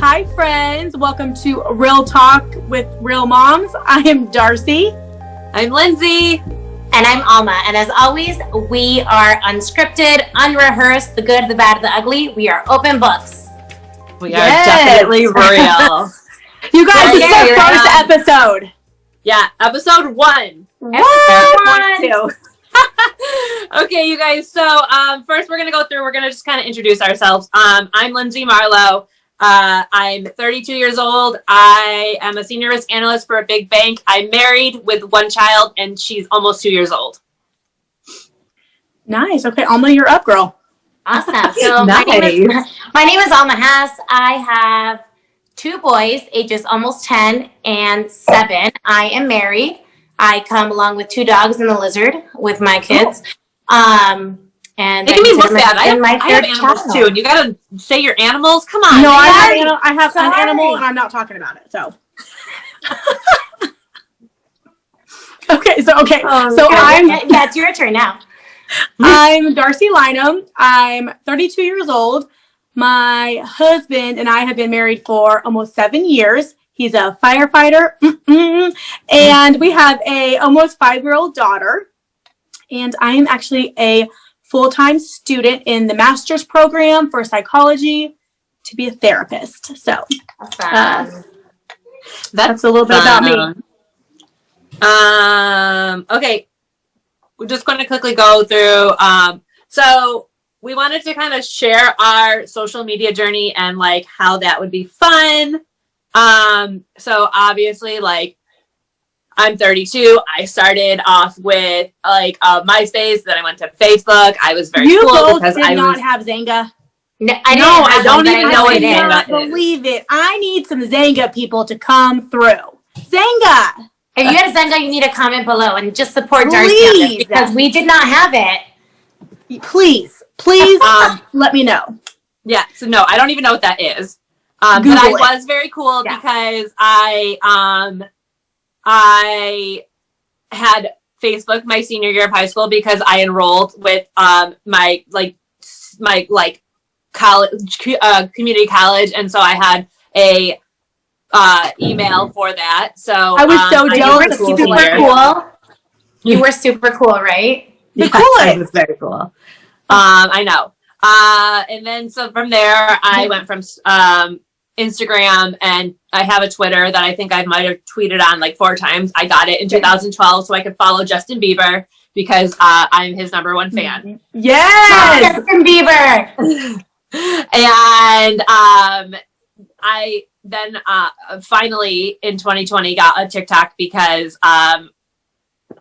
Hi, friends. Welcome to Real Talk with Real Moms. I am Darcy. I'm Lindsay. And I'm Alma. And as always, we are unscripted, unrehearsed, the good, the bad, the ugly. We are open books. We are definitely real. You guys, this is our first episode. Yeah, episode 1. Episode 1. Okay, you guys. So first we're going to just kind of introduce ourselves. I'm Lindsay Marlowe. I'm 32 years old. I am a senior risk analyst for a big bank. I'm married with one child, and she's almost 2 years old. Nice. Okay, Alma, you're up, girl. Awesome. So nice. my name is Alma Haas. I have 2 boys, ages almost 10 and 7. I am married. I come along with 2 dogs and a lizard with my kids. And it can be looked at. I have animals too, and you gotta say your animals. Come on. No, I have an animal, and I'm not talking about it. So. Okay. So it's your turn now. I'm Darcy Lynham. I'm 32 years old. My husband and I have been married for almost 7 years. He's a firefighter, and we have a almost 5-year-old daughter. And I am actually a full-time student in the master's program for psychology to be a therapist. So that's a little bit about me. Okay. We're just going to quickly go through. So we wanted to kind of share our social media journey and like how that would be fun. So obviously, like, I'm 32. I started off with like MySpace, then I went to Facebook. I was very cool because I did not have Zanga. No, I don't even know what it is. I cannot believe it. I need some Zanga people to come through. Zanga. If you have Zanga, you need to comment below and just support Darcy on this because we did not have it. Please, let me know. Yeah. So no, I don't even know what that is. But I was very cool because I had Facebook my senior year of high school because I enrolled with my college community college, and so I had a email for that. So I was so jealous. You were super cool. You were super cool, right? The coolest. It was very cool. I know. And then so from there, I went from Instagram, and I have a Twitter that I think I might have tweeted on like 4 times. I got it in 2012 so I could follow Justin Bieber because I'm his #1 fan. Yes! Justin Bieber! And I then finally in 2020 got a TikTok because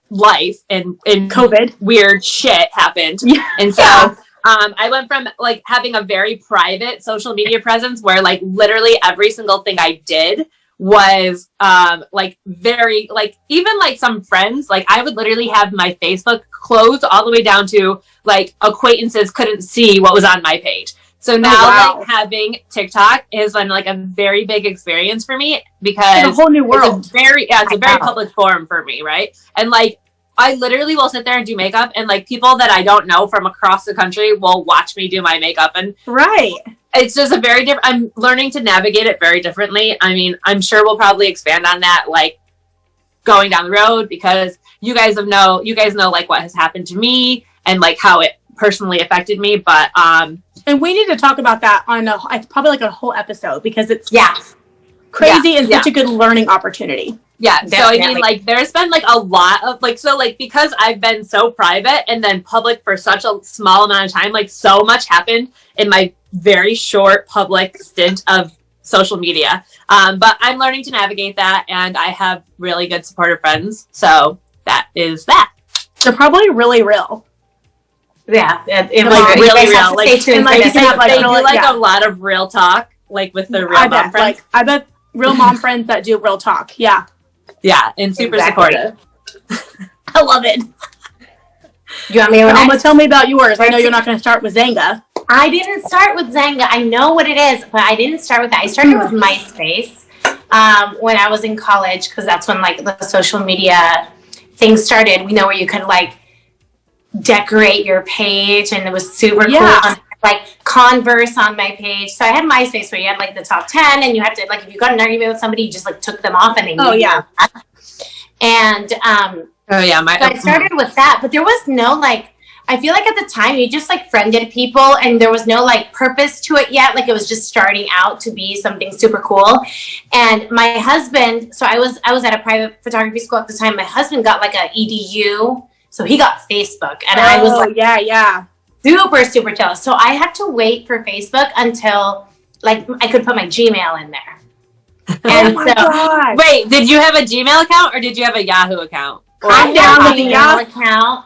life and COVID weird shit happened. Yeah. And so I went from like having a very private social media presence where like literally every single thing I did was like very like even like some friends, like I would literally have my Facebook closed all the way down to like acquaintances couldn't see what was on my page. So now like having TikTok has been like a very big experience for me because it's a whole new world. It's a very public forum for me, right? And like I literally will sit there and do makeup, and like people that I don't know from across the country will watch me do my makeup, and it's just a very different. I'm learning to navigate it very differently. I mean, I'm sure we'll probably expand on that like going down the road because you guys know like what has happened to me and like how it personally affected me, but and we need to talk about that on probably like a whole episode because it's crazy and such a good learning opportunity. Yeah, so I mean, like, there's been, like, a lot of, like, so, like, because I've been so private and then public for such a small amount of time, like, so much happened in my very short public stint of social media. But I'm learning to navigate that, and I have really good supportive friends, so that is that. They're probably really real. Yeah, like, really real. Like, and, like, they do, like, a lot of real talk, like, with the real mom friends. Like, I bet real mom friends that do real talk, Yeah, and super supportive. I love it. You want me to Alma, tell me about yours. I know you're not going to start with Zanga. I didn't start with Zanga. I know what it is, but I didn't start with that. I started with MySpace when I was in college because that's when like the social media things started. We know where you could like decorate your page, and it was super cool. like Converse on my page. So I had MySpace where you had like the top 10 and you had to like, if you got an argument with somebody, you just like took them off and they knew. And so I started with that, but there was no like, I feel like at the time you just like friended people and there was no like purpose to it yet. Like it was just starting out to be something super cool. And my husband, so I was at a private photography school at the time. My husband got like a EDU, so he got Facebook, and I was like, super, super jealous. So I had to wait for Facebook until like I could put my Gmail in there. And God. Wait, did you have a Gmail account or did you have a Yahoo account? I had a Yahoo account.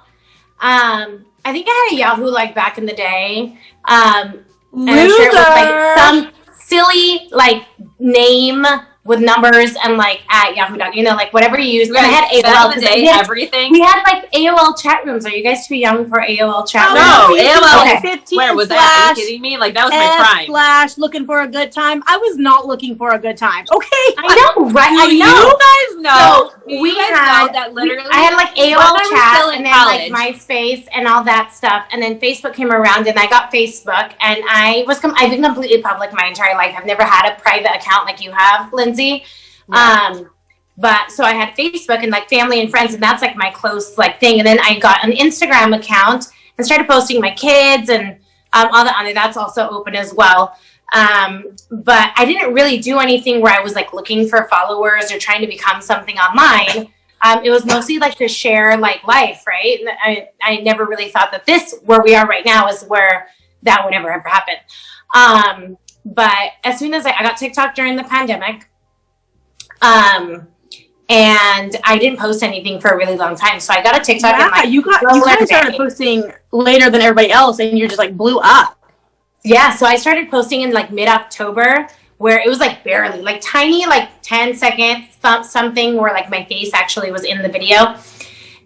I think I had a Yahoo like back in the day. And I'm sure it was like some silly like name with numbers and like at Yahoo.com, you know, like whatever you used. Right. And I had AOL. Day, everything. We had like AOL chat rooms. Are you guys too young for AOL chat rooms? No, AOL. Okay. Where was that? Are you kidding me? Like that was my prime. / looking for a good time. I was not looking for a good time. Okay. I know, right? I know. You guys know. So we had that literally. I had like AOL chat and then like MySpace and all that stuff, and then Facebook came around and I got Facebook, and I've been completely public my entire life. I've never had a private account like you have, Lindsay. Yeah. But so I had Facebook and like family and friends, and that's like my close like thing. And then I got an Instagram account and started posting my kids and all that on there. That's also open as well. But I didn't really do anything where I was like looking for followers or trying to become something online. It was mostly like to share like life, right? And I never really thought that this, where we are right now, is where that would ever happen. But as soon as I got TikTok during the pandemic, and I didn't post anything for a really long time. So I got a TikTok. Yeah, and like, you kind of started posting later than everybody else, and you're just like blew up. Yeah, so I started posting in like mid-October, where it was like barely, like tiny, like 10 seconds, something where like my face actually was in the video.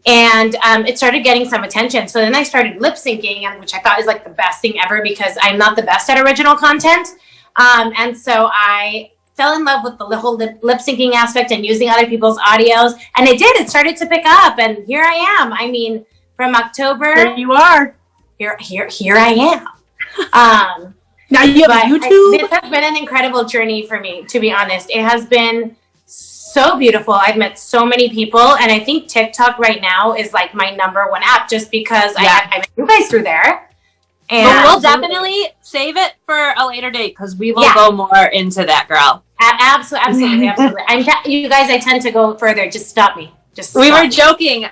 And it started getting some attention. So then I started lip syncing, which I thought is like the best thing ever because I'm not the best at original content. And so I fell in love with the whole lip syncing aspect and using other people's audios. And it did. It started to pick up. And here I am. I mean, from October. Here you are. Here I am. Now you have YouTube. This has been an incredible journey for me, to be honest. It has been so beautiful. I've met so many people. And I think TikTok right now is like my #1 app just because I met you guys through there. And but we'll definitely save it for a later date because we will go more into that, girl. Absolutely. You guys, I tend to go further. Just stop me. We were joking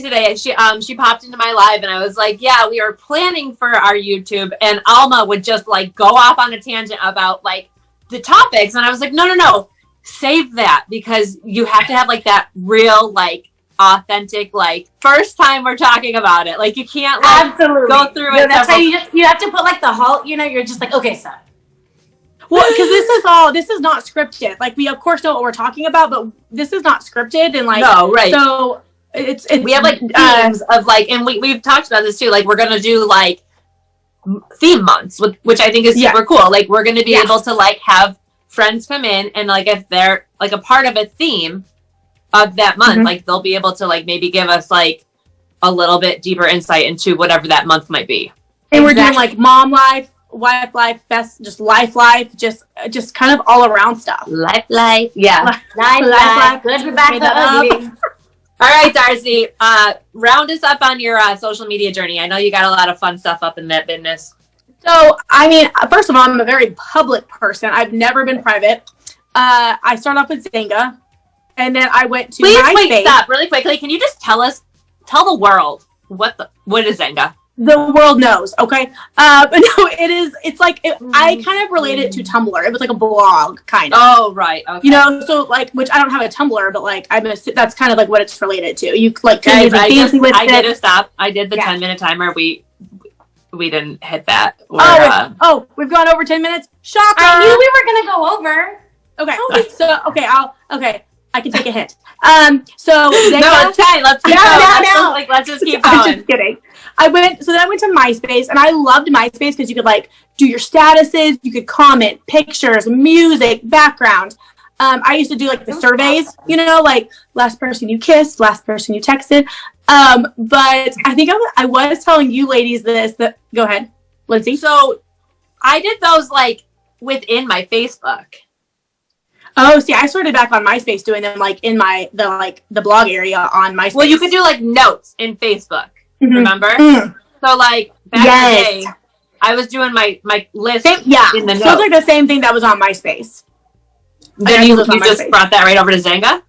today. She popped into my live and I was like, yeah, we are planning for our YouTube, and Alma would just like go off on a tangent about like the topics, and I was like, no, save that because you have to have like that real like authentic like first time we're talking about it. Like you can't like go through it. That's how you have to put like the halt. You know, you're just like, okay, so. Well, because this is not scripted. Like we of course know what we're talking about, but this is not scripted and like no, right. So it's we have like themes of like, and we've talked about this too. Like we're gonna do like theme months, which I think is super cool. Like we're gonna be able to like have friends come in and like if they're like a part of a theme of that month, like they'll be able to like maybe give us like a little bit deeper insight into whatever that month might be. And we're doing like mom life, wife life, best, just life, just kind of all around stuff. Life, yeah. Life. Good for back up. All right, Darcy, round us up on your social media journey. I know you got a lot of fun stuff up in that business. So, I mean, first of all, I'm a very public person. I've never been private. I started off with Zynga, and then I went to MySpace. Wait, stop really quickly. Can you just tell the world what is Zynga? The world knows, okay? But no, it's like, I kind of relate it to Tumblr. It was like a blog, kind of. Oh, right, okay. You know, so like, which I don't have a Tumblr, but like, that's kind of like what it's related to. You like, guys, I did a stop. I did the 10-minute timer. We didn't hit that. We've gone over 10 minutes? Shocker! I knew we were gonna go over. Okay, I can take a hint. So Zynga, no, it's 10. Let's keep going. Let's just keep going. I'm just kidding. I went to MySpace, and I loved MySpace because you could like do your statuses, you could comment, pictures, music, background. I used to do like the surveys, you know, like last person you kissed, last person you texted. But I think I was telling you ladies this. Go ahead. Lindsay? So I did those like within my Facebook. Oh, see, I started back on MySpace doing them like in the blog area on MySpace. Well, you could do like notes in Facebook. Mm-hmm. Remember? Mm. So like back in the day, I was doing my list in the notes. So it's like the same thing that was on MySpace. Then you just brought that right over to Zynga?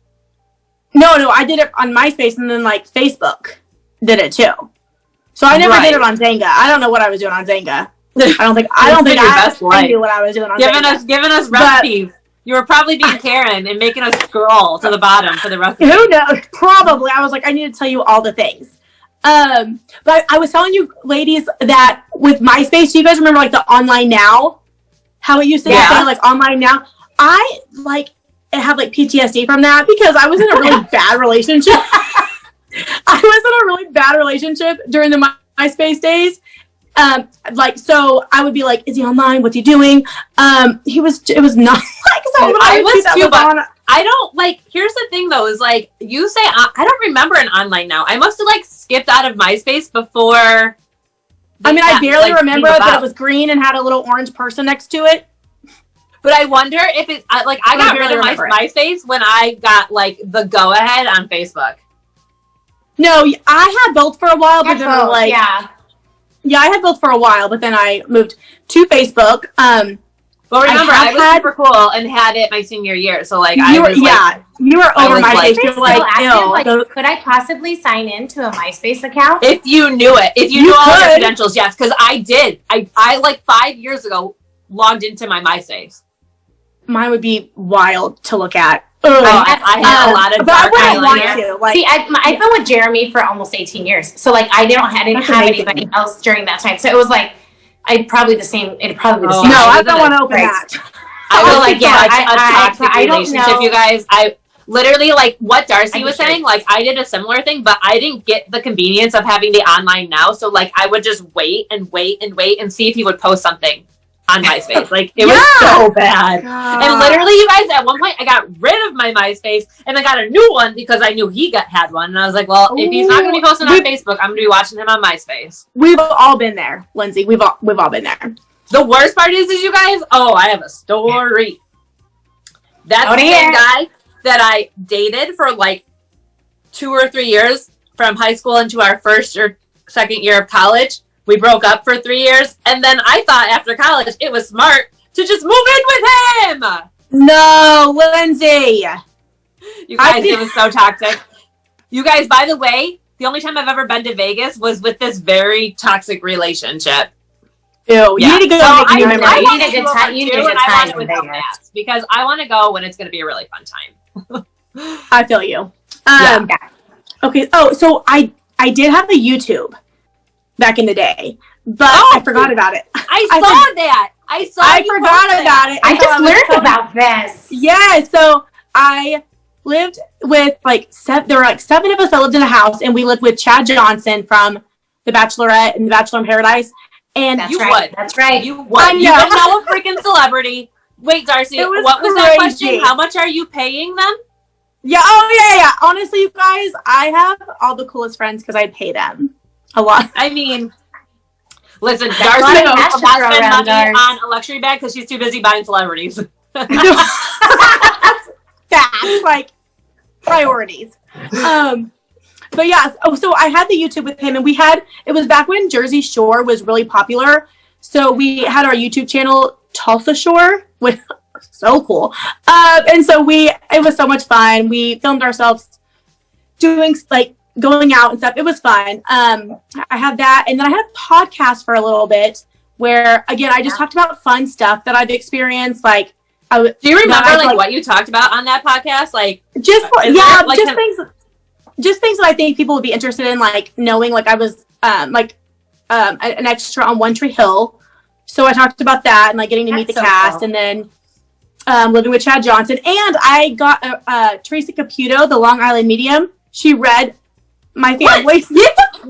No, I did it on MySpace, and then like Facebook did it too. So I never did it on Zynga. I don't know what I was doing on Zynga. I don't think I knew what I was doing on Zynga. Giving us recipes. You were probably being Karen and making us scroll to the bottom for the recipes. Who knows? Probably. I was like, I need to tell you all the things. But I was telling you, ladies, that with MySpace, do you guys remember like the online now? How it used to say like online now? I like have like PTSD from that because I was in a really bad relationship. I was in a really bad relationship during the MySpace days. So I would be like, is he online? What's he doing? It was not like so. I was too, but I don't like, here's the thing though, is like, you say, I don't remember an online now. I must have like skipped out of MySpace before. I barely remember it, but it was green and had a little orange person next to it. But I wonder if it's like, I got rid of my MySpace when I got like the go ahead on Facebook. No, I had both for a while, but then I had both for a while, but then I moved to Facebook. But remember, I was super cool and had it my senior year, so like you were over MySpace. You're like, could I possibly sign into a MySpace account? If you knew it, if you knew all the credentials, yes, because I did. I like 5 years ago logged into my MySpace. Mine would be wild to look at. I had a lot of dark eyeliner. See, I've been with Jeremy for almost 18 years, so like I didn't have anybody else during that time. So it was like it'd probably be the same. No, I don't want to open that. I was like, a toxic relationship, you guys. I literally like what Darcy was saying. Like I did a similar thing, but I didn't get the convenience of having the online now. So like I would just wait and see if he would post something on MySpace. Like it was so bad. And literally, you guys, at one point I got rid of my MySpace and I got a new one because I knew he had one. And I was like, well, if he's not going to be posting on Facebook, I'm going to be watching him on MySpace. We've all been there, Lindsay. We've all been there. The worst part is you guys, I have a story. That's the same guy that I dated for like 2 or 3 years from high school into our first or second year of college. We broke up for 3 years, and then I thought after college it was smart to just move in with him. No, Lindsay. You guys, it was so toxic. You guys, by the way, the only time I've ever been to Vegas was with this very toxic relationship. Ew, you need to go make new memories. You need a good time. You need a good time in Vegas. Because I want to go when it's going to be a really fun time. I feel you. Okay. Oh, so I did have a YouTube back in the day, but I forgot about it. I forgot about it. I just learned about this. Yeah. So I lived with there were like 7 of us that lived in a house, and we lived with Chad Johnson from The Bachelorette and The Bachelor in Paradise. And That's right. You would. You would know a freaking celebrity. Wait, Darcy, what was that question? How much are you paying them? Yeah. Oh, yeah. Honestly, you guys, I have all the coolest friends because I pay them a lot. I mean, listen, Darcy will not spend money on a luxury bag because she's too busy buying celebrities. That's like priorities. But yeah, so I had the YouTube with him, and it was back when Jersey Shore was really popular. So we had our YouTube channel, Tulsa Shore, which was so cool. And so it was so much fun. We filmed ourselves doing going out and stuff. It was fun. I had that, and then I had a podcast for a little bit where, again, I just talked about fun stuff that I've experienced. Do you remember what you talked about on that podcast? Just things that I think people would be interested in, knowing. I was an extra on One Tree Hill, so I talked about that and getting to meet the cast, cool. And then living with Chad Johnson, and I got Tracy Caputo, the Long Island medium. She read my family.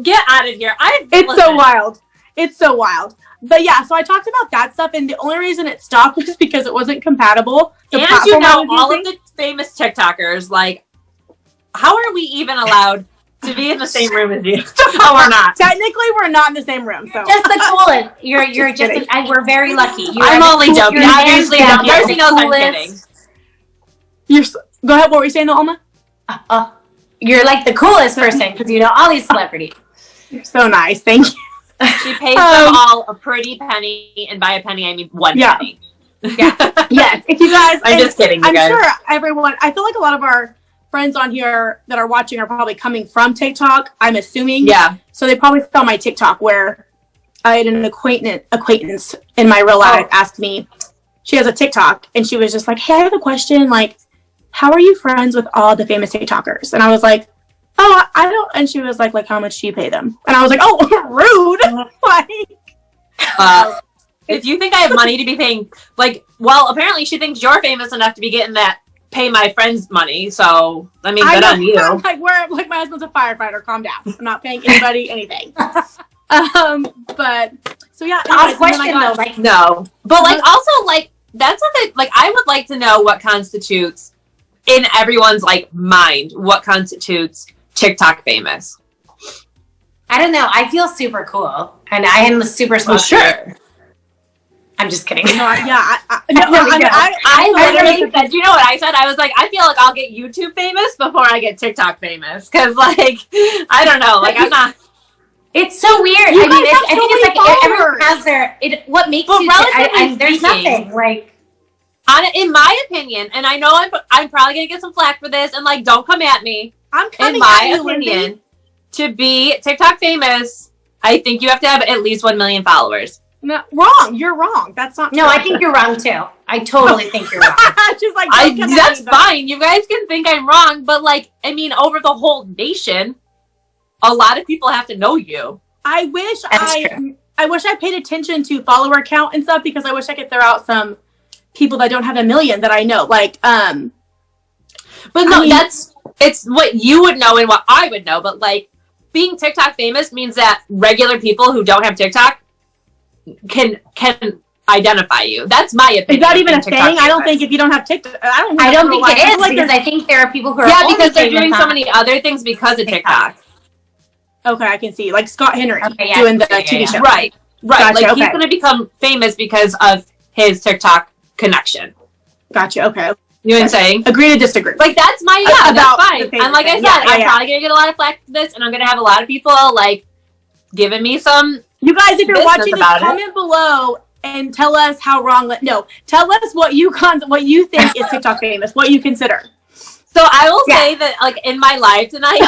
Get out of here! It's so wild. But yeah, so I talked about that stuff, and the only reason it stopped was because it wasn't compatible. And all of the famous TikTokers, how are we even allowed to be in the same room as you. No, we're not. Technically, we're not in the same room. So Just the coolest. You're just. We're very lucky. I'm only joking. Obviously, Darcy knows I'm kidding. Go ahead. What were you saying, though, Alma? You're like the coolest person because you know all these celebrities. You're so nice. Thank you. She pays them all a pretty penny, and by a penny, I mean one penny. Yeah. Yes. If you guys, I'm just kidding. You guys. I'm sure everyone. I feel like a lot of our friends on here that are watching are probably coming from TikTok. I'm assuming. Yeah. So they probably saw my TikTok where I had an acquaintance in my real life ask me. She has a TikTok, and she was just like, "Hey, I have a question. Like, how are you friends with all the famous TikTokers?" And I was like, "Oh, I don't." And she was like, how much do you pay them? And I was like, "Oh, rude." Like, if you think I have money to be paying, well, apparently she thinks you're famous enough to be getting that pay my friends money. So, I mean, good on you. Like, my husband's a firefighter. Calm down. I'm not paying anybody anything. But so yeah. Anyways, question though, like no, but like also like that's something like I would like to know what constitutes in everyone's like mind what constitutes TikTok famous. I don't know. I feel super cool, and I am a super small. Sure. I'm just kidding. No, yeah. I literally said, you know what I said? I was like, I feel like I'll get YouTube famous before I get TikTok famous. Because, like, I don't know. Like, I'm not. It's so weird. I mean, I think it's like everyone has their. What makes you. There's nothing. Like. In my opinion, and I know I'm probably going to get some flack for this, and, like, don't come at me. I'm coming in my opinion, to be TikTok famous, I think you have to have at least 1 million followers. No, wrong. You're wrong. That's not true. No, I think you're wrong too. I totally think you're wrong. She's like, that's fine. You guys can think I'm wrong, but like, I mean, over the whole nation, a lot of people have to know you. I wish I paid attention to follower count and stuff because I wish I could throw out some people that don't have 1 million that I know. Like, but no, it's what you would know and what I would know. But like, being TikTok famous means that regular people who don't have TikTok can identify you. That's my opinion. Is that even a thing? I don't think if you don't have TikTok, I don't think it is because I think there are people who are because they're doing so many other things because of TikTok. Okay, I can see like Scott Henry doing the TV show. Right. Gotcha, like he's going to become famous because of his TikTok connection. Gotcha. Okay. You know what I'm saying? Agree to disagree. Like that's fine. And like I said, I'm probably going to get a lot of flack for this, and I'm going to have a lot of people like giving me some. You guys, if you're watching this, comment below and tell us how wrong. No, tell us what you think is TikTok famous. What you consider. So I will say that, like in my live tonight,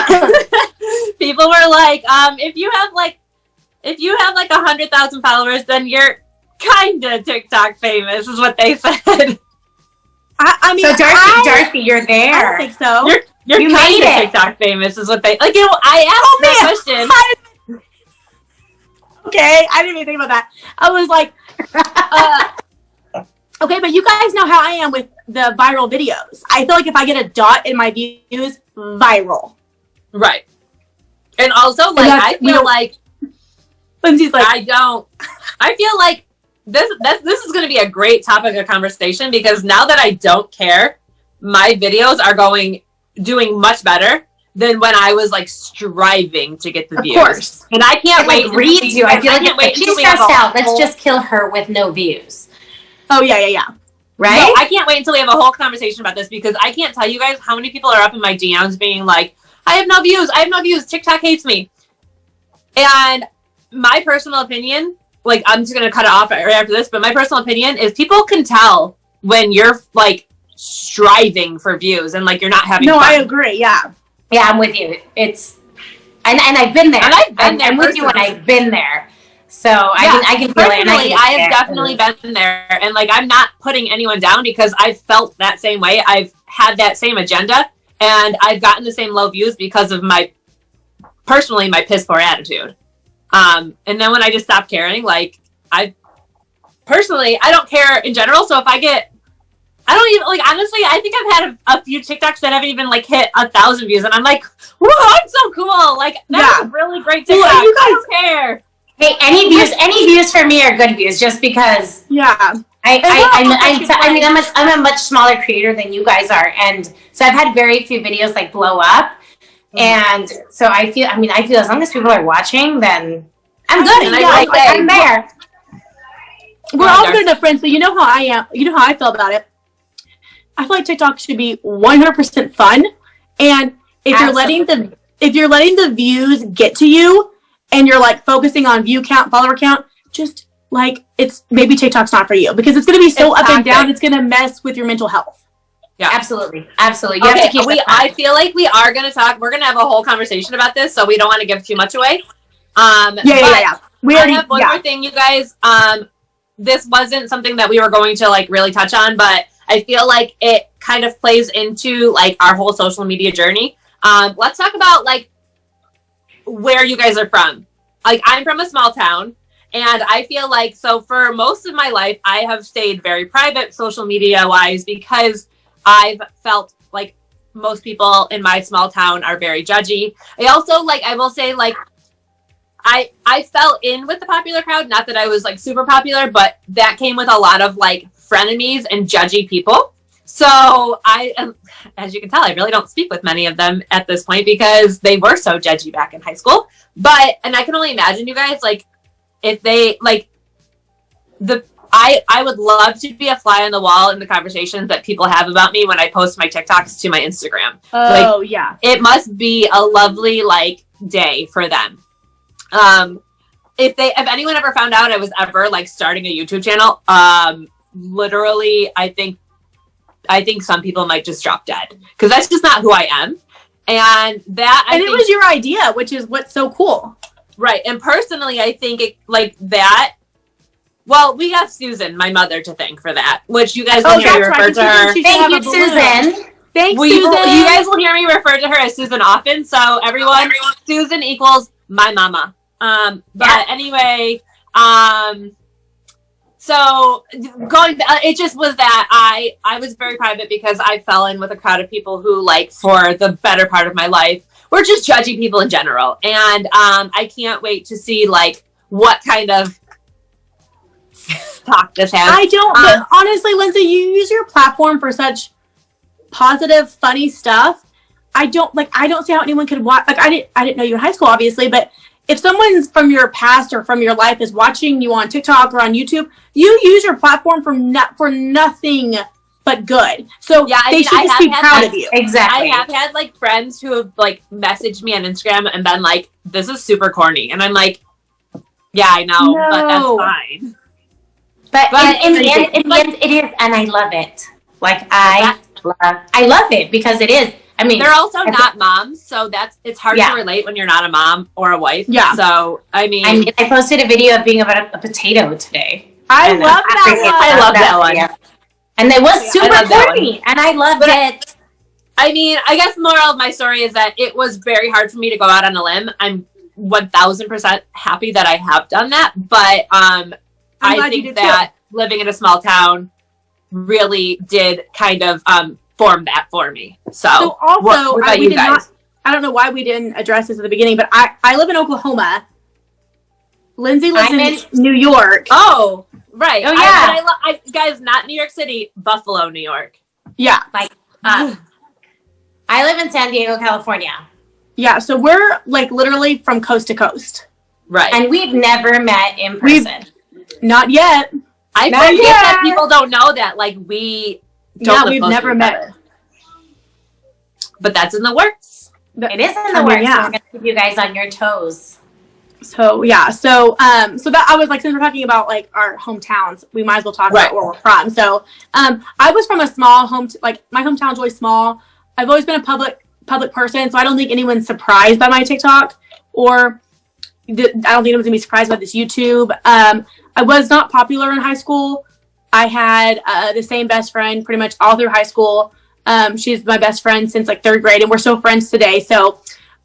people were like, if you have like 100,000 followers, then you're kind of TikTok famous, is what they said. I mean, so Darcy, you're there. I don't think so. You're kind of TikTok famous, is what they like. You know, I asked that question. Okay, I didn't even think about that. I was like, okay, but you guys know how I am with the viral videos. I feel like if I get a dot in my views, viral. Right. And also, like, I feel like Lindsay's like, I feel like this is going to be a great topic of conversation because now that I don't care, my videos are doing much better than when I was like striving to get the views. Of course. And I can't wait. I feel like she's stressed out. Let's just kill her with no views. Oh yeah. Right? No, I can't wait until we have a whole conversation about this because I can't tell you guys how many people are up in my DMs being like, I have no views. TikTok hates me. And my personal opinion, like I'm just gonna cut it off right after this, but my personal opinion is people can tell when you're like striving for views and like you're not having fun. I agree, yeah. Yeah, I'm with you. It's and I've been there. And I've been there. I'm with you when I've been there. So I can feel it. And I have definitely been there. And like I'm not putting anyone down because I've felt that same way. I've had that same agenda and I've gotten the same low views because of my piss poor attitude. And then when I just stopped caring, like I don't care in general. So if I don't even like honestly. I think I've had a few TikToks that haven't even like hit 1,000 views, and I'm like, "Whoa, I'm so cool!" Like that's a really great TikTok. Well, you guys, I don't care. Hey, any views for me are good views, just because. Yeah. I'm a much smaller creator than you guys are, and so I've had very few videos like blow up. And so I feel as long as people are watching, then I'm good. And I'm there. We're all good enough friends, so you know how I am. You know how I feel about it. I feel like TikTok should be 100% fun, and if you're letting the views get to you, and you're like focusing on view count, follower count, just like maybe TikTok's not for you because it's going to be so up and down. It's going to mess with your mental health. Yeah, absolutely. You have to keep. I feel like we are going to talk. We're going to have a whole conversation about this, so we don't want to give too much away. Yeah. I have one more thing, you guys. This wasn't something that we were going to like really touch on, but I feel like it kind of plays into like our whole social media journey. Let's talk about like where you guys are from. Like I'm from a small town, and I feel like so for most of my life I have stayed very private social media wise because I've felt like most people in my small town are very judgy. I will say like I fell in with the popular crowd, not that I was like super popular, but that came with a lot of like frenemies and judgy people. So as you can tell, I really don't speak with many of them at this point because they were so judgy back in high school. And I can only imagine you guys, like, if they, like, I would love to be a fly on the wall in the conversations that people have about me when I post my TikToks to my Instagram. Oh, like, yeah. It must be a lovely, like, day for them. If anyone ever found out I was ever, like, starting a YouTube channel, literally, I think some people might just drop dead because that's just not who I am. And it was your idea, which is what's so cool. Right. And personally, I think it like that. Well, we have Susan, my mother, to thank for that, which you guys will hear me refer to her. Thank you, Susan. Thanks, Susan. You guys will hear me refer to her as Susan often. So everyone, Susan equals my mama. Anyway, so it just was that I was very private because I fell in with a crowd of people who, like, for the better part of my life, were just judging people in general. And I can't wait to see, like, what kind of talk this has. But honestly, Lindsay, you use your platform for such positive, funny stuff. I don't see how anyone could watch. Like, I didn't know you in high school, obviously, but if someone's from your past or from your life is watching you on TikTok or on YouTube, you use your platform for nothing but good. So they should just be proud of you. Exactly. I have had like friends who have like messaged me on Instagram and been like, "This is super corny," and I'm like, "Yeah, I know, but that's fine." But in the end, it is, and I love it. Like I love it because it is. I mean, they're also not moms, so it's hard to relate when you're not a mom or a wife. Yeah. So I posted a video of being about a potato today. I love that one. Yeah. And it was super corny, and I loved it. I mean, I guess moral of my story is that it was very hard for me to go out on a limb. I'm 1,000% happy that I have done that, but I think that living in a small town really did kind of form that for me. So also, I don't know why we didn't address this at the beginning, but I live in Oklahoma. Lindsay lives in New York. Oh, right. Oh, yeah. Guys, not New York City, Buffalo, New York. Yeah. I live in San Diego, California. Yeah, so we're like literally from coast to coast. Right. And we've never met in person. Not yet. I forget that people don't know that. Like, we've never met. But that's in the works. It is in the works. Yeah. So we're going to keep you guys on your toes. So, yeah. So that I was like, since we're talking about like our hometowns, we might as well talk about where we're from. So, I was from a small my hometown's really small. I've always been a public person, so I don't think anyone's surprised by my TikTok or I don't think anyone's gonna be surprised by this YouTube. I was not popular in high school. I had the same best friend pretty much all through high school. She's my best friend since like 3rd grade, and we're still friends today. So,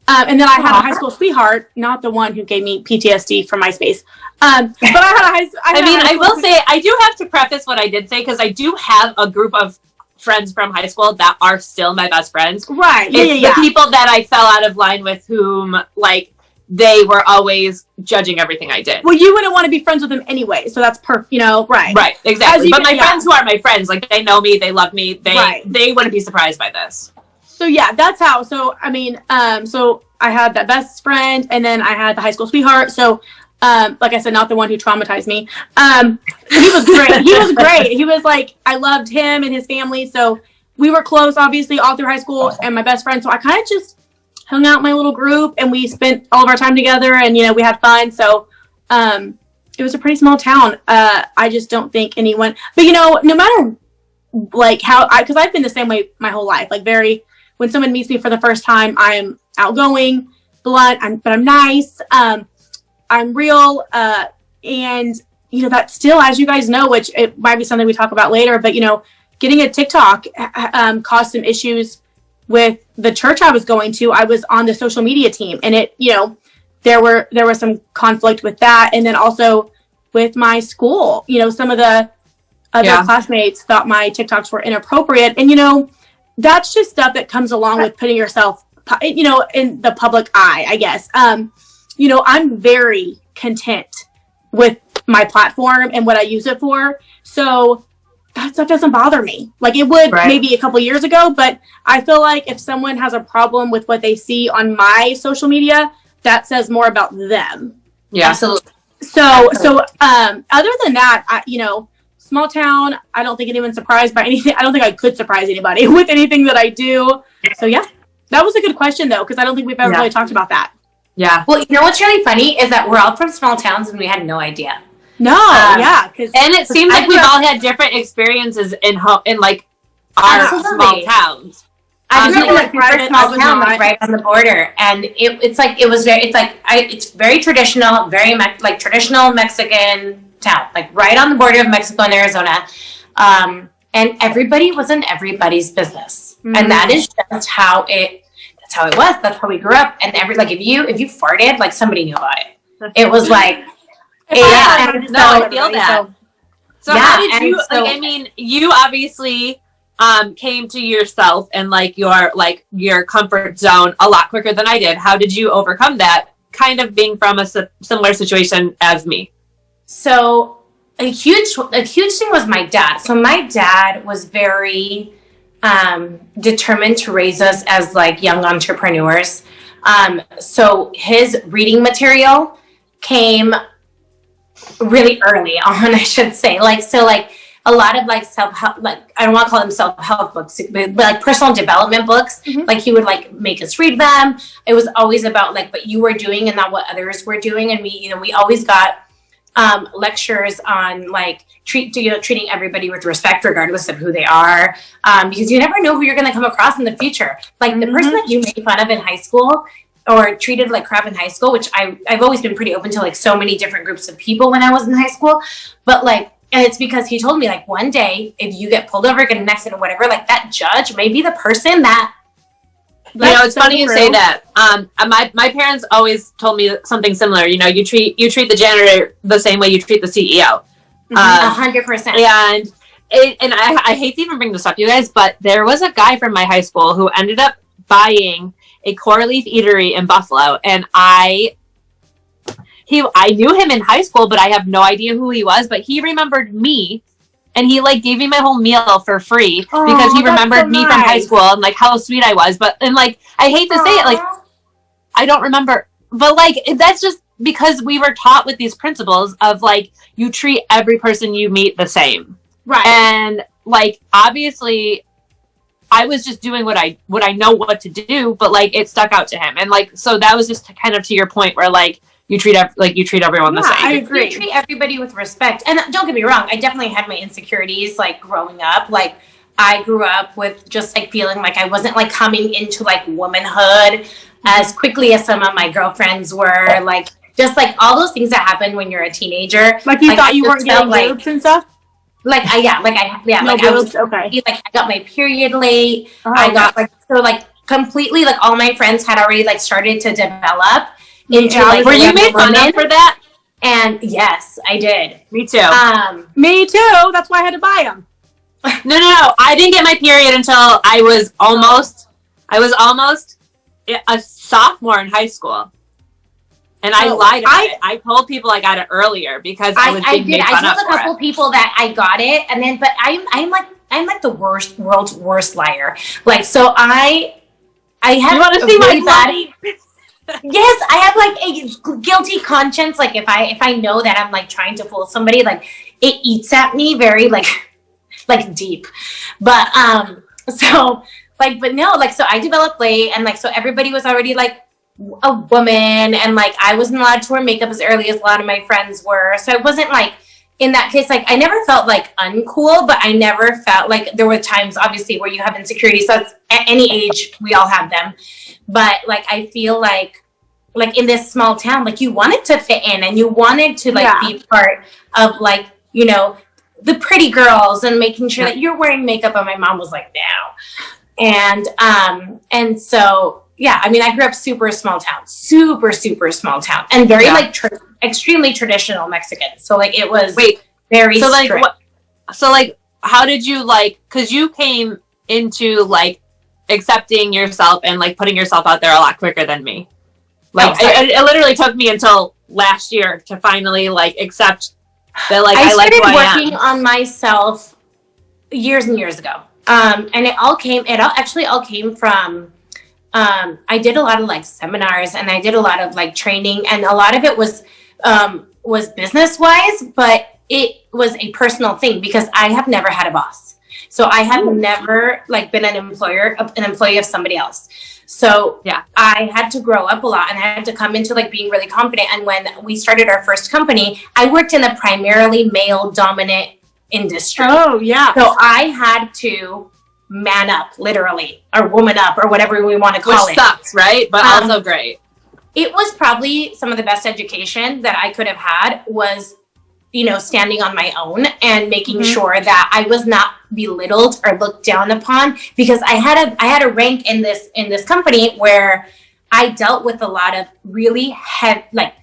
and then I had a high school sweetheart, not the one who gave me PTSD from MySpace. But I will say, I do have to preface what I did say, because I do have a group of friends from high school that are still my best friends. Right. It's the people that I fell out of line with whom, like, they were always judging everything I did. Well, you wouldn't want to be friends with them anyway, so that's right. Right, exactly. But my friends who are my friends, like, they know me, they love me, they wouldn't be surprised by this. So yeah, that's how. So I mean, so I had that best friend, and then I had the high school sweetheart. So, like I said, not the one who traumatized me. He was great. He was great. He was like, I loved him and his family. So we were close, obviously, all through high school, and my best friend. So I kind of just hung out in my little group, and we spent all of our time together, and we had fun. So, it was a pretty small town. I just don't think anyone, but no matter like because I've been the same way my whole life. Like when someone meets me for the first time, I'm outgoing, blunt, but I'm nice. I'm real. And that still, as you guys know, which it might be something we talk about later, but getting a TikTok caused some issues with the church I was going to. I was on the social media team, and there was some conflict with that. And then also with my school, some of the other classmates thought my TikToks were inappropriate. And, that's just stuff that comes along with putting yourself, in the public eye, I guess. I'm very content with my platform and what I use it for. So that stuff doesn't bother me. Like it would maybe a couple years ago, but I feel like if someone has a problem with what they see on my social media, that says more about them. Yeah, absolutely. So, other than that, small town, I don't think anyone's surprised by anything. I don't think I could surprise anybody with anything that I do. So yeah, that was a good question though, because I don't think we've ever really talked about that. Yeah. Well, what's really funny is that we're all from small towns and we had no idea. No, and it seems like we've all had different experiences in like our small towns. I grew up in a super small town, like right on the border, and it's very traditional, very like traditional Mexican town, like right on the border of Mexico and Arizona, and everybody was in everybody's business, and that is just how it. That's how it was. That's how we grew up, and if you farted, like somebody knew about it. It was like, I feel that. So how did you? I mean, you obviously came to yourself and your comfort zone a lot quicker than I did. How did you overcome that? Kind of being from a similar situation as me. So a huge thing was my dad. So my dad was very determined to raise us as like young entrepreneurs. So his reading material came really early on, I should say. A lot of self-help, I don't want to call them self-help books, but personal development books. Mm-hmm. He would make us read them. It was always about what you were doing and not what others were doing. And we always got lectures on treating everybody with respect regardless of who they are, because you never know who you're going to come across in the future. The person that you made fun of in high school or treated like crap in high school, which I've always been pretty open to so many different groups of people when I was in high school, but and it's because he told me one day if you get pulled over, get an accident or whatever, that judge may be the person that. It's funny you say that. My parents always told me something similar. You treat the janitor the same way you treat the CEO. 100%. And I hate to even bring this up, you guys, but there was a guy from my high school who ended up buying a Core Leaf Eatery in Buffalo, and I knew him in high school, but I have no idea who he was. But he remembered me. And he gave me my whole meal for free because he remembered me from high school and how sweet I was. But I hate to say it, I don't remember, but that's just because we were taught with these principles of you treat every person you meet the same, right? And obviously, I was just doing what I know what to do, but it stuck out to him, and so that was just kind of to your point where you treat everyone the same. I agree. You treat everybody with respect. And don't get me wrong, I definitely had my insecurities growing up. I grew up with just feeling like I wasn't coming into womanhood as quickly as some of my girlfriends were. Just all those things that happen when you're a teenager. You thought you weren't getting boobs and stuff? Okay. I got my period late. I got completely all my friends had already started to develop. Were you made fun of for that? And yes, I did. Me too. Me too. That's why I had to buy them. No. I didn't get my period until I was almost a sophomore in high school. And I lied about it. I told people I got it earlier because I was being made fun of. I told a couple people that I got it, and then but I'm the world's worst liar. So have you want to see my bloody? Yes, I have like a guilty conscience. Like if I know that I'm like trying to fool somebody, like it eats at me very like deep. But so like, but no, like, so I developed late, and like, so everybody was already like a woman, and like I wasn't allowed to wear makeup as early as a lot of my friends were. So I wasn't like, in that case, like I never felt like uncool, but I never felt like, there were times obviously where you have insecurities. So that's, at any age, we all have them. But like, I feel like in this small town, like you wanted to fit in, and you wanted to like be part of like, you know, the pretty girls, and making sure that you're wearing makeup. And my mom was like, no. And so, yeah, I mean, I grew up super small town, super small town, and very like extremely traditional Mexican. So like it was very so like strict. So like, how did you like, because you came into like accepting yourself and like putting yourself out there a lot quicker than me. Like it literally took me until last year to finally like accept that like I like who I am. I started working on myself years and years ago. And it all actually came from, I did a lot of like seminars, and I did a lot of like training, and a lot of it was business wise, but it was a personal thing because I have never had a boss. So I have never like been an employee of somebody else. So I had to grow up a lot, and I had to come into like being really confident. And when we started our first company, I worked in a primarily male dominant industry. Oh yeah. So I had to man up, literally, or woman up, or whatever we want to call it. Which sucks, right? But also great. It was probably some of the best education that I could have had, was, you know, standing on my own and making sure that I was not belittled or looked down upon, because I had a rank in this company where I dealt with a lot of really heavy, like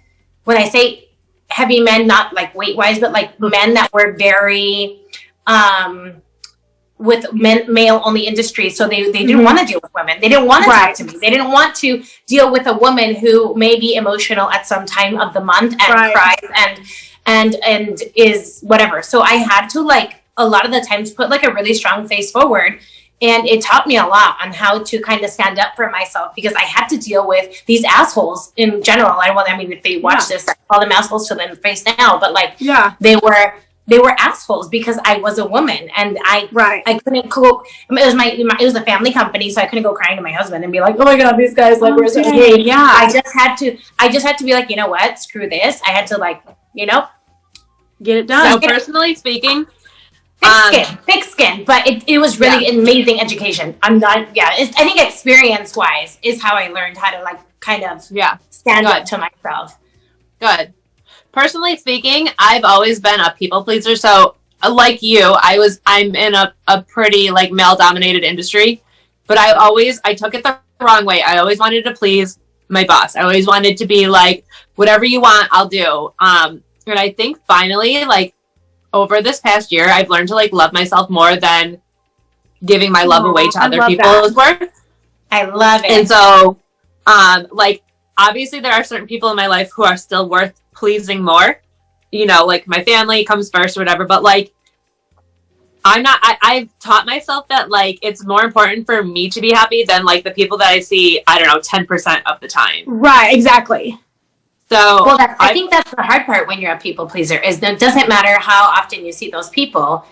when I say heavy men, not like weight wise, but like men that were very with male only industries. So they didn't want to deal with women. They didn't want to talk to me. They didn't want to deal with a woman who may be emotional at some time of the month and cries and is whatever. So I had to like a lot of the times put like a really strong face forward. And it taught me a lot on how to kind of stand up for myself, because I had to deal with these assholes in general. I mean, if they watch this, I call them assholes to their face now, but like, they were assholes because I was a woman, and I couldn't go. It was a family company, so I couldn't go crying to my husband and be like, "Oh my god, these guys like, where's it?" I just had to be like, you know what, screw this. I had to like, you know, get it done. So personally speaking, thick skin, but it was really amazing education. I think experience wise is how I learned how to like kind of stand up to myself. Good. Personally speaking, I've always been a people pleaser. So like you, I'm in a pretty like male dominated industry, but I took it the wrong way. I always wanted to please my boss. I always wanted to be like, whatever you want, I'll do. And I think finally, like over this past year, I've learned to like love myself more than giving my love away to other people's work. I love it. And so, like, obviously there are certain people in my life who are still worth pleasing more, you know, like my family comes first or whatever, but like I've taught myself that like it's more important for me to be happy than like the people that I see, I don't know, 10% of the time. Right, exactly. So I think that's the hard part when you're a people pleaser, is that it doesn't matter how often you see those people.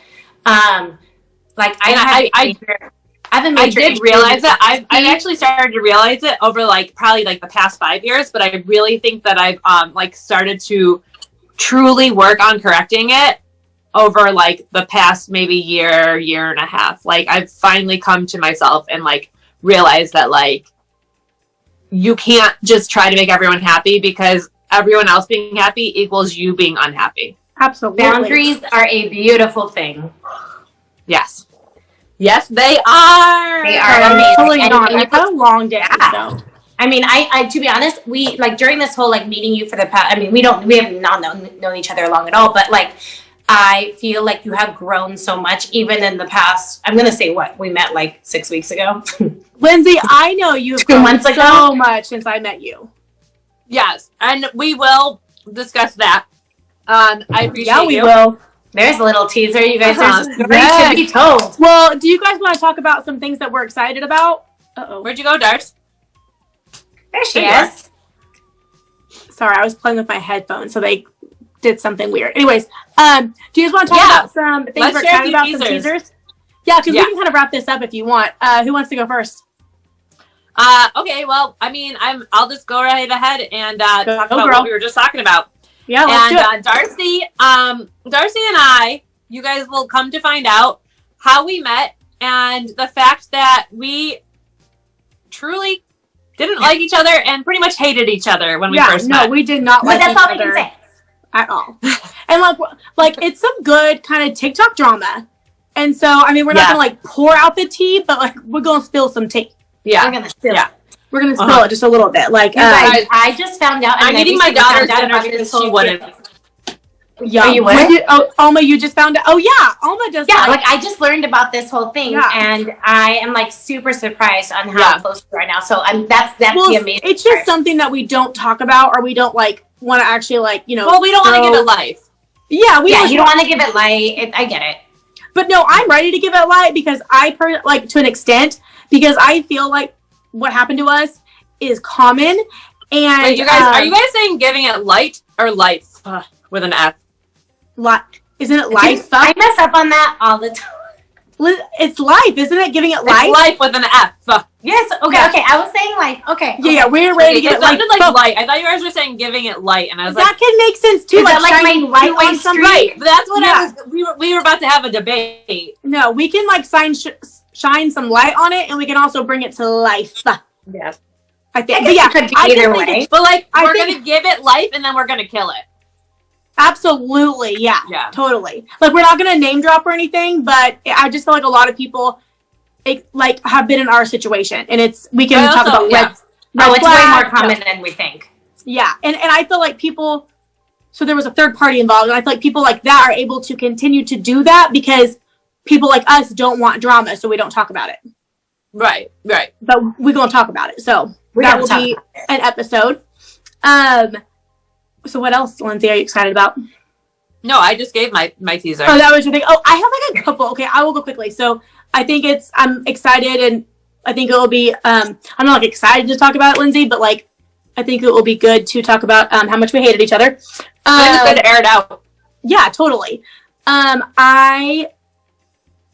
Like I did realize that I've actually started to realize it over like probably like the past 5 years, but I really think that I've like started to truly work on correcting it over like the past maybe year and a half. Like I've finally come to myself and like realized that like you can't just try to make everyone happy, because everyone else being happy equals you being unhappy. Absolutely. Boundaries are a beautiful thing. Yes. Yes, they are. They are amazing. It's a long day. So. I mean, I to be honest, we like during this whole like meeting you for the past. I mean, we have not known each other long at all, but like I feel like you have grown so much even in the past. I'm gonna say what we met like 6 weeks ago. Lindsay, I know you have 2 months ago so much since I met you. Yes, and we will discuss that. I appreciate you. Yeah, we will. There's a little teaser, you guys. There's a story to be told. Well, do you guys want to talk about some things that we're excited about? Where'd you go, Dars? There she There you is. Sorry, I was playing with my headphones, so they did something weird. Anyways, do you guys want to talk about some things Let's we're share a excited few about, some teasers. teasers? Yeah, because we can kind of wrap this up if you want. Who wants to go first? Okay, well, I mean, I'll just go right ahead and talk about girl. what we were just talking about. Yeah, let's do it. And Darcy and I, you guys will come to find out how we met and the fact that we truly didn't like each other and pretty much hated each other when we first met. No, we did not But like that's each all we can other say. at all. And like it's some good kind of TikTok drama. And so, I mean, we're not gonna like pour out the tea, but like we're gonna spill some tea. Yeah, We're gonna spill. We're gonna spill it just a little bit. Like, You guys, I just found out. I'm eating my daughter's dinner because she wouldn't. yeah, you what? Alma, you just found out. Oh yeah, Alma does. Yeah, like I just learned about this whole thing, and I am like super surprised on how close we are now. So that's the amazing. It's just something that we don't talk about, or we don't like want to actually like Well, we don't want to give it life. Yeah, you don't want to give it light. I get it. But no, I'm ready to give it light because like to an extent because I feel like what happened to us is common. And wait, you guys, are you guys saying giving it light or life with an F? Isn't it life? I mess up on that all the time. It's life, isn't it? Giving it life? It's life with an F. Yes. Okay. I was saying life. Okay. Yeah, we're ready to give it it life. Like light. I thought you guys were saying giving it light, and I was that can make sense too. Is that like my lightweight street? Right. But that's what I was. We were about to have a debate. No, we can like shine some light on it, and we can also bring it to life. Yeah. I think. It could be either way. But like, we're gonna give it life, and then we're gonna kill it. Absolutely, yeah, totally. Like we're not gonna name drop or anything, but I just feel like a lot of people like have been in our situation, and we can talk about red it's way more common than we think. Yeah, and I feel like people. So there was a third party involved, and I feel like people like that are able to continue to do that because people like us don't want drama, so we don't talk about it. Right. But we're gonna talk about it, so that will be an episode. So what else, Lindsay, are you excited about? No, I just gave my teaser. Oh, that was your thing. Oh, I have like a couple. Okay, I will go quickly. So I think I'm excited, and I think it will be, I'm not like excited to talk about it, Lindsay, but like, I think it will be good to talk about how much we hated each other. It's good to air it out. Yeah, totally. I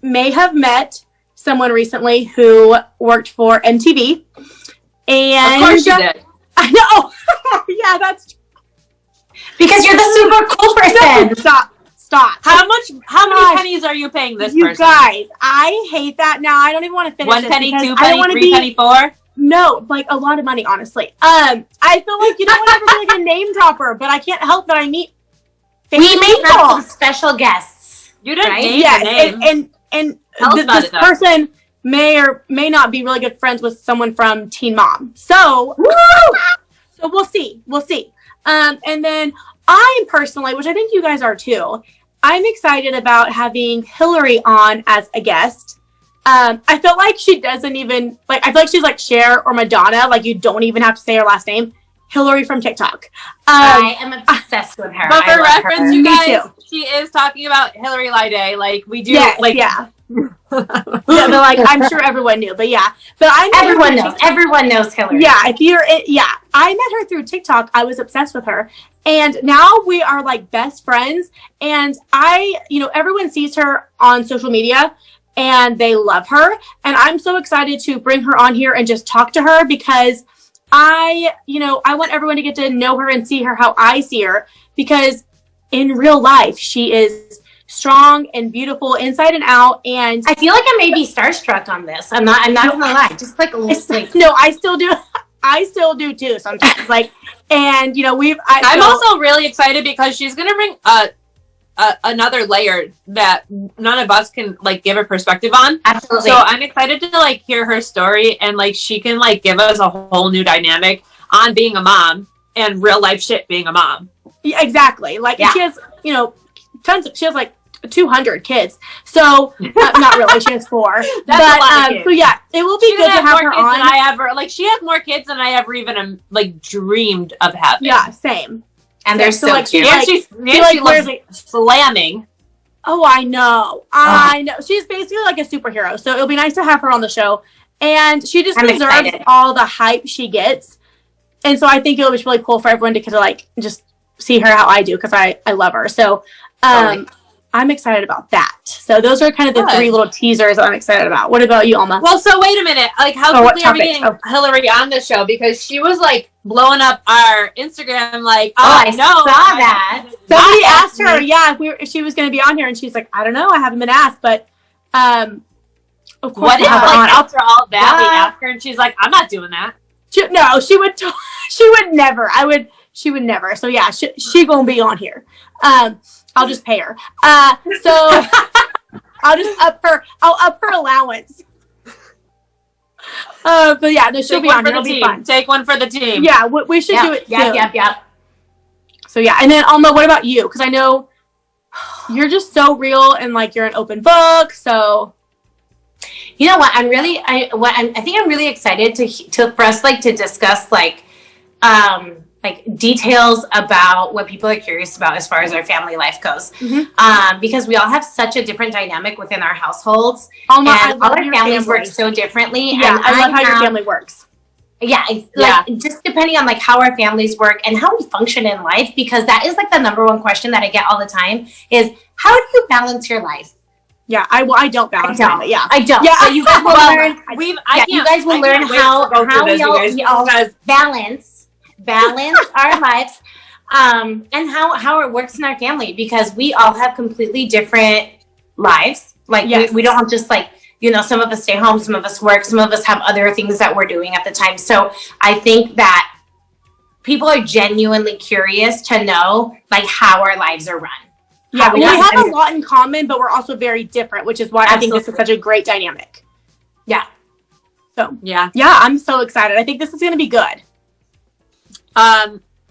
may have met someone recently who worked for MTV. And of course you did. I know. Yeah, that's true. Because you're the super cool person. No, stop. How many pennies are you paying this person? You guys, I hate that now. I don't even want to finish 1 penny, 2 I penny, don't 3 penny, 4? No, like a lot of money, honestly. I feel like you don't want to ever be like a name dropper, but I can't help that I meet famous We may people. have some special guests. You didn't right? name Yes, the name. and Tell us about this it, though. person may or may not be really good friends with someone from Teen Mom. So, so we'll see. And then I'm personally, which I think you guys are too, I'm excited about having Hillary on as a guest. I feel like she doesn't even, like, I feel like she's like Cher or Madonna. Like, you don't even have to say her last name. Hillary from TikTok. I am obsessed with her. But for reference, you Me guys, too. she is talking about Hillary Lide. Like, we do. Yes, like, yeah. Yeah, but like, I'm sure everyone knew. But yeah. But Everyone knows. Everyone knows Hillary. Yeah, I met her through TikTok. I was obsessed with her. And now we are like best friends. And everyone sees her on social media and they love her. And I'm so excited to bring her on here and just talk to her because I want everyone to get to know her and see her how I see her, because in real life, she is strong and beautiful inside and out. And I feel like I may be starstruck on this. I'm not gonna lie. Just like a little like, no, I still do. I still do too sometimes. Like, and I'm also really excited because she's gonna bring another layer that none of us can like give a perspective on. Absolutely. So I'm excited to like hear her story, and like she can like give us a whole new dynamic on being a mom and real life shit being a mom. Yeah, exactly. Like she has, she has like 200 kids. So not really, she has 4. That's a lot of kids. So yeah, it will be good to have her on. She has more kids than I ever even like dreamed of having. Yeah, same. And they're so like, cute. And she loves slamming. Oh, I know. I know. She's basically like a superhero. So it'll be nice to have her on the show. And she just deserves all the hype she gets. And so I think it was really cool for everyone to kind of like just see her how I do, because I love her. So I'm excited about that. So those are kind of the 3 little teasers that I'm excited about. What about you, Alma? Well, so wait a minute. Like, how quickly are we getting Hillary on the show? Because she was like blowing up our Instagram. Like, I saw that. Somebody asked her, if she was going to be on here, and she's like, I don't know, I haven't been asked, but of course. What if, like, after all that, we asked her, and she's like, I'm not doing that. No, she would never. She would never. So yeah, she gonna be on here. I'll just pay her. So I'll just I'll up her allowance. But yeah, no, she'll be on here. It'll be fun. Take one for the team. Yeah, we should do it soon. Yep. So yeah, and then Alma, what about you? Because I know you're just so real and like you're an open book. So you know what? I think I'm really excited for us like to discuss like details about what people are curious about as far as our family life goes. Because we all have such a different dynamic within our households. And all our families work so differently. Yeah, I love how your family works. Yeah, just depending on like how our families work and how we function in life, because that is like the number one question that I get all the time is, how do you balance your life? Yeah, I don't balance it. Yeah, I don't. Yeah, so you guys will learn. You guys will learn how we all balance our lives, and how it works in our family, because we all have completely different lives. Like we don't just like, some of us stay home, some of us work, some of us have other things that we're doing at the time. So I think that people are genuinely curious to know like how our lives are run. Yeah, we have a lot in common, but we're also very different, which is why I think this is such a great dynamic. Yeah. So yeah, I'm so excited. I think this is going to be good.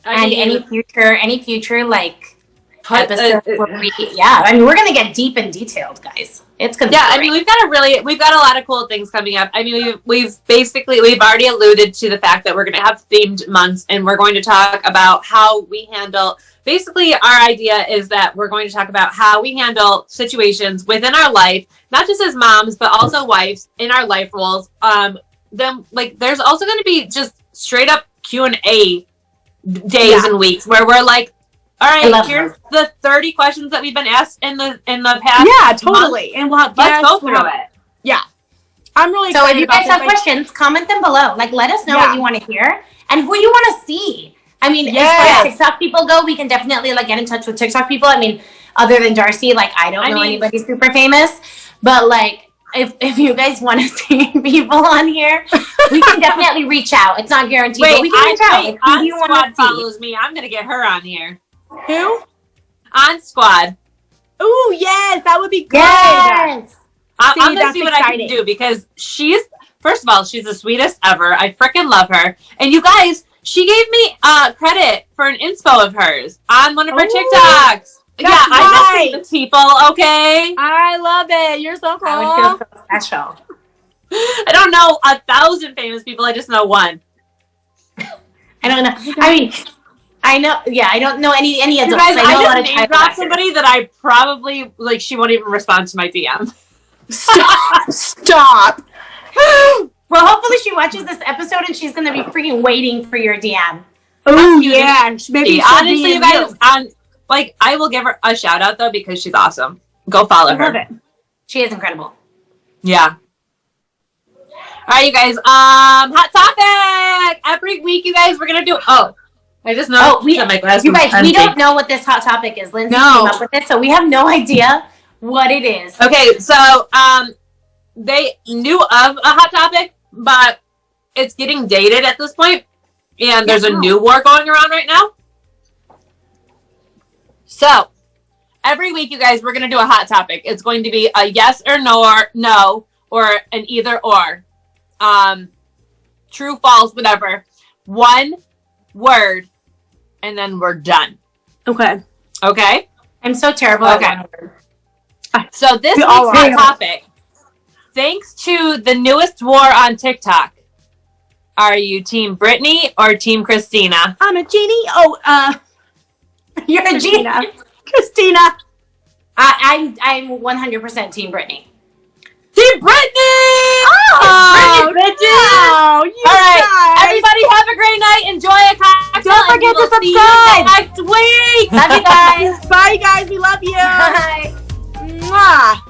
Any future like episode we're gonna get deep and detailed, guys. It's gonna be great. we've got a lot of cool things coming up. I mean, we've already alluded to the fact that we're gonna have themed months, and we're going to talk about how we handle. Basically, our idea is that we're going to talk about how we handle situations within our life, not just as moms, but also wives in our life roles. Then like there's also going to be just straight up Q&A days and weeks where we're like, all right, here's the 30 questions that we've been asked in the past. Yeah, totally. Month. And let's go through it. Yeah. I'm really excited. So if you guys have questions, comment them below. Like, let us know what you want to hear and who you want to see. I mean, as far as TikTok people go, we can definitely like get in touch with TikTok people. I mean, other than Darcy, like I don't know anybody super famous, but like if you guys want to see people on here, we can definitely reach out. It's not guaranteed, but we can reach out. Like, who do you want to follows me? I'm gonna get her on here. Who? On Squad. Ooh, yes, that would be good. Yes. I'm gonna see what I can do, because first of all, she's the sweetest ever. I freaking love her. And you guys, she gave me credit for an inspo of hers on one of her TikToks. I know the people, okay? I love it. You're so cool. I would feel so special. I don't know 1,000 famous people. I just know one. I don't know. I mean, I know. Yeah, I don't know any of those. Guys, I just name dropped somebody that I probably like. She won't even respond to my DM. Stop. Well, hopefully she watches this episode and she's gonna be freaking waiting for your DM. Oh yeah, maybe honestly, you guys. I will give her a shout out though, because she's awesome. Go follow her. Love it. She is incredible. Yeah. All right, you guys. Hot topic. Every week, you guys, we're gonna do. I just know. You guys, we don't know what this hot topic is. Lindsay came up with it, so we have no idea what it is. Okay, so they knew of a hot topic, but it's getting dated at this point, and there's a new war going around right now. So every week, you guys, we're going to do a hot topic. It's going to be a yes or no, or an either or. True, false, whatever. One word, and then we're done. Okay. I'm so terrible at one word. So this week's hot topic, thanks to the newest war on TikTok, are you Team Brittany or Team Christina? I'm a genie. You're a genie. Christina. I'm 100% Team Brittany. Team Brittany! Oh, bitches. Oh, you All right, guys. everybody have a great night. Enjoy a cocktail. Don't forget to subscribe. Next week. Love you guys. Bye, guys. We love you. Bye. Mwah.